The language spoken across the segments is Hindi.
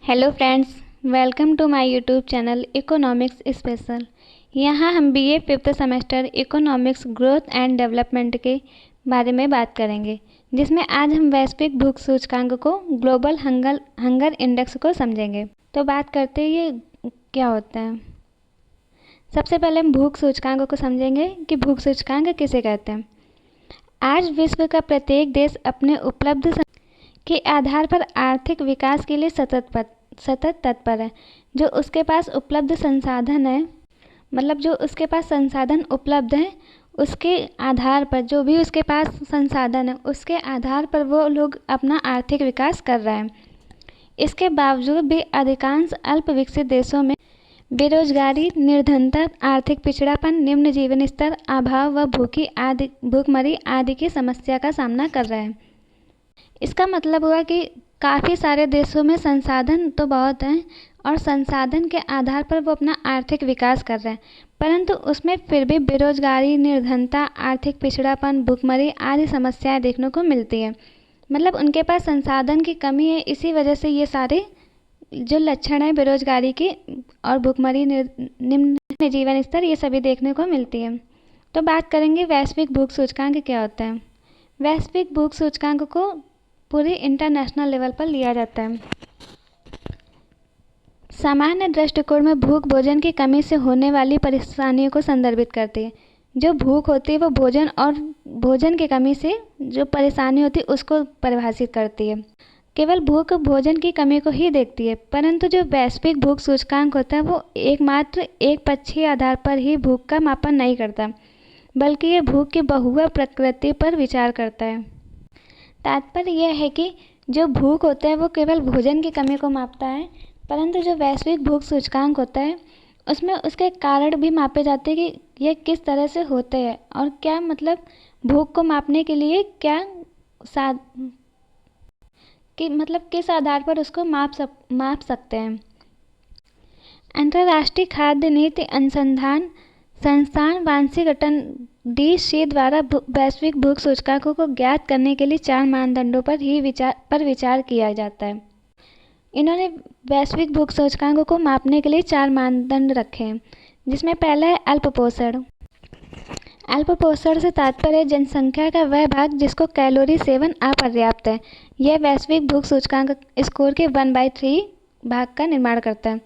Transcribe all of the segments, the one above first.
Hello friends, welcome to my YouTube channel economics special. यहाँ हम BA fifth semester economics growth and development के बारे में बात करेंगे, जिसमें आज हम वैश्विक भूख सूचकांक को ग्लोबल हंगर इंडेक्स को समझेंगे। तो बात करते हैं ये क्या होता है। सबसे पहले हम भूख सूचकांक को समझेंगे कि भूख सूचकांक किसे कहते हैं। आज विश्व का प्रत्येक देश अपने उपलब्ध के आधार पर आर्थिक विकास के लिए सतत तत्पर है। जो उसके पास उपलब्ध संसाधन है, मतलब जो उसके पास संसाधन उपलब्ध हैं, उसके आधार पर, जो भी उसके पास संसाधन है उसके आधार पर वो लोग अपना आर्थिक विकास कर रहे हैं। इसके बावजूद भी अधिकांश अल्प विकसित देशों में बेरोजगारी, निर्धनता, आर्थिक पिछड़ापन, निम्न जीवन स्तर, अभाव व भूखमरी आदि की समस्या का सामना कर रहे हैं। इसका मतलब हुआ कि काफ़ी सारे देशों में संसाधन तो बहुत हैं और संसाधन के आधार पर वो अपना आर्थिक विकास कर रहे हैं, परंतु उसमें फिर भी बेरोजगारी, निर्धनता, आर्थिक पिछड़ापन, भूखमरी आदि समस्याएं देखने को मिलती है। मतलब उनके पास संसाधन की कमी है, इसी वजह से ये सारे जो लक्षण है बेरोजगारी की और भूखमरी, निम्न जीवन स्तर, ये सभी देखने को मिलती है। तो बात करेंगे वैश्विक भूख सूचकांक क्या होता है। वैश्विक भूख सूचकांक को पूरे इंटरनेशनल लेवल पर लिया जाता है। सामान्य दृष्टिकोण में भूख भोजन की कमी से होने वाली परेशानियों को संदर्भित करती है। जो भूख होती है वो भोजन और भोजन की कमी से जो परेशानी होती है उसको परिभाषित करती है। केवल भूख भोजन की कमी को ही देखती है, परंतु जो वैश्विक भूख सूचकांक होता है वो एकमात्र एक पक्षीय आधार पर ही भूख का मापन नहीं करता, बल्कि ये भूख की बहुआ प्रकृति पर विचार करता है। तात्पर्य यह है कि जो भूख होता है वो केवल भोजन की कमी को मापता है, परंतु जो वैश्विक भूख सूचकांक होता है उसमें उसके कारण भी मापे जाते हैं कि यह किस तरह से होते हैं और क्या, मतलब भूख को मापने के लिए क्या मतलब किस आधार पर उसको माप सकते हैं। अंतर्राष्ट्रीय खाद्य नीति अनुसंधान संस्थान वाशिंगटन DC द्वारा वैश्विक भूख सूचकांकों को ज्ञात करने के लिए 4 मानदंडों पर विचार किया जाता है। इन्होंने वैश्विक भूख सूचकांकों को मापने के लिए 4 मानदंड रखे हैं, जिसमें पहला है अल्पपोषण। अल्पपोषण से तात्पर्य जनसंख्या का वह भाग जिसको कैलोरी सेवन अपर्याप्त है। यह वैश्विक भूख सूचकांक स्कोर के 1/3 भाग का निर्माण करता है।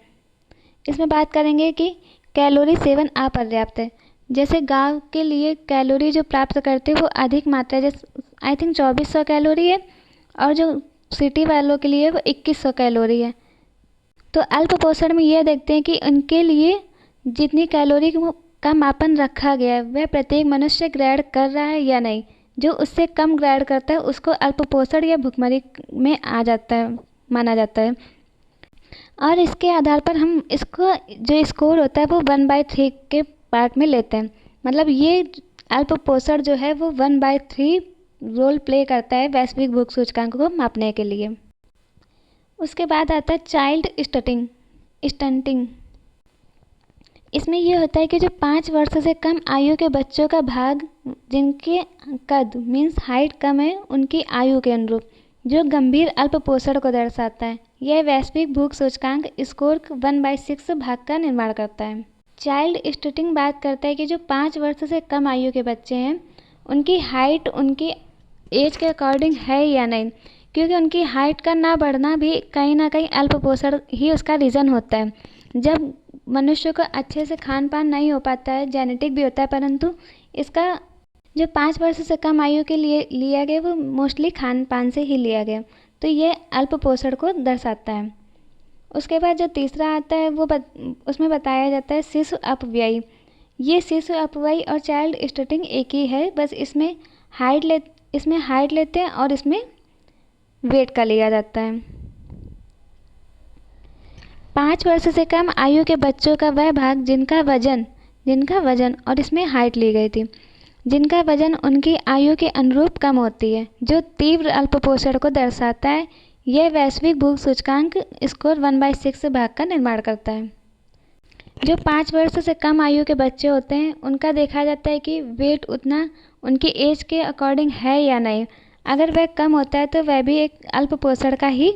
इसमें बात करेंगे कि कैलोरी सेवन अपर्याप्त है। जैसे गांव के लिए कैलोरी जो प्राप्त करते हैं वो अधिक मात्रा, जैसे आई थिंक 2400 कैलोरी है, और जो सिटी वालों के लिए वो 2100 कैलोरी है। तो अल्पपोषण में ये देखते हैं कि उनके लिए जितनी कैलोरी का मापन रखा गया है वह प्रत्येक मनुष्य ग्रहण कर रहा है या नहीं। जो उससे कम ग्रहण करता है उसको अल्पपोषण या भुखमरी में आ जाता है, माना जाता है। और इसके आधार पर हम इसको जो स्कोर होता है वो 1/3 के पार्ट में लेते हैं। मतलब ये अल्पपोषण जो है वो 1/3 रोल प्ले करता है वैश्विक भूख सूचकांक को मापने के लिए। उसके बाद आता है चाइल्ड स्टंटिंग। इसमें यह होता है कि जो 5 वर्ष से कम आयु के बच्चों का भाग, जिनके कद मीन्स हाइट कम है उनकी आयु के अनुरूप, जो गंभीर अल्पपोषण को दर्शाता है। यह वैश्विक भूख सूचकांक स्कोर 1/6 भाग का निर्माण करता है। चाइल्ड स्टंटिंग बात करता है कि जो 5 वर्ष से कम आयु के बच्चे हैं उनकी हाइट उनकी एज के अकॉर्डिंग है या नहीं, क्योंकि उनकी हाइट का ना बढ़ना भी कहीं ना कहीं अल्पपोषण ही उसका रीज़न होता है। जब मनुष्य को अच्छे से खान पान नहीं हो पाता है, जेनेटिक भी होता है, परंतु इसका जो 5 वर्ष से कम आयु के लिए लिया गया वो मोस्टली खान पान से ही लिया गया, तो ये अल्पपोषण को दर्शाता है। उसके बाद जो तीसरा आता है वो उसमें बताया जाता है शिशु अपव्यय। ये शिशु अपव्यय और चाइल्ड स्टंटिंग एक ही है, बस इसमें हाइट लेते हैं और इसमें वेट का लिया जाता है। 5 वर्ष से कम आयु के बच्चों का वह भाग जिनका वजन और इसमें हाइट ली गई थी, जिनका वजन उनकी आयु के अनुरूप कम होती है, जो तीव्र अल्पपोषण को दर्शाता है। यह वैश्विक भूख सूचकांक स्कोर 1/6 भाग का निर्माण करता है। जो 5 वर्ष से कम आयु के बच्चे होते हैं उनका देखा जाता है कि वेट उतना उनकी एज के अकॉर्डिंग है या नहीं। अगर वह कम होता है तो वह भी एक अल्प पोषण का ही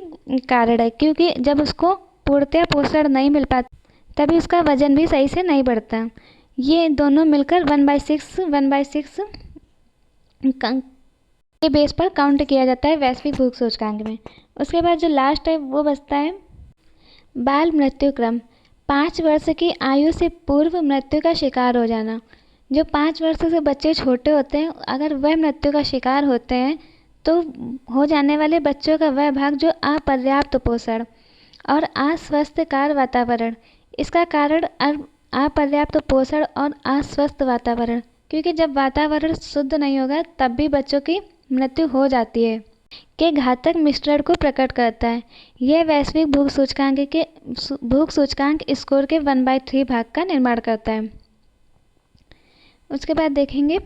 कारण है, क्योंकि जब उसको पूर्णतः पोषण नहीं मिल पाता तभी उसका वजन भी सही से नहीं बढ़ता। ये दोनों मिलकर 1/6 के बेस पर काउंट किया जाता है वैश्विक भूख सूचकांक में। उसके बाद जो लास्ट है वो बचता है बाल मृत्यु क्रम। 5 वर्ष की आयु से पूर्व मृत्यु का शिकार हो जाना। जो 5 वर्ष से बच्चे छोटे होते हैं, अगर वह मृत्यु का शिकार होते हैं तो हो जाने वाले बच्चों का वह भाग जो अपर्याप्त पोषण और अस्वस्थकर वातावरण। इसका कारण अपर्याप्त पोषण और अस्वस्थ वातावरण, क्योंकि जब वातावरण शुद्ध नहीं होगा तब भी बच्चों की मृत्यु हो जाती है, के घातक मिश्रण को प्रकट करता है। यह वैश्विक भूख सूचकांक स्कोर के 1/3 भाग का निर्माण करता है। उसके बाद देखेंगे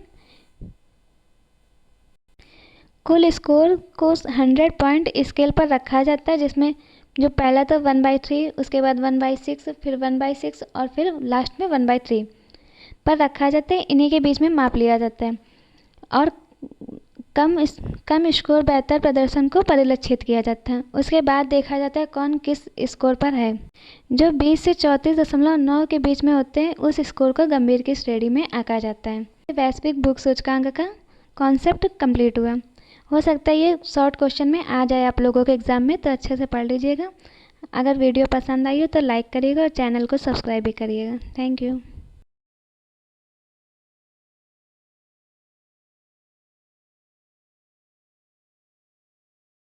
कुल स्कोर को 100 पॉइंट स्केल पर रखा जाता है, जिसमें जो पहला तो 1/3, उसके बाद 1/6, फिर 1/6 और फिर लास्ट में 1/3 पर रखा जाता है। इन्हीं के बीच में माप लिया जाता है और कम स्कोर बेहतर प्रदर्शन को परिलक्षित किया जाता है। उसके बाद देखा जाता है कौन किस स्कोर पर है। जो 20 से 34.9 के बीच में होते हैं उस स्कोर को गंभीर की श्रेणी में आंका जाता है। वैश्विक भूख सूचकांक का कॉन्सेप्ट कंप्लीट हुआ। हो सकता है ये शॉर्ट क्वेश्चन में आ जाए आप लोगों के एग्ज़ाम में, तो अच्छे से पढ़ लीजिएगा। अगर वीडियो पसंद आई हो तो लाइक करिएगा और चैनल को सब्सक्राइब भी करिएगा। Thank you.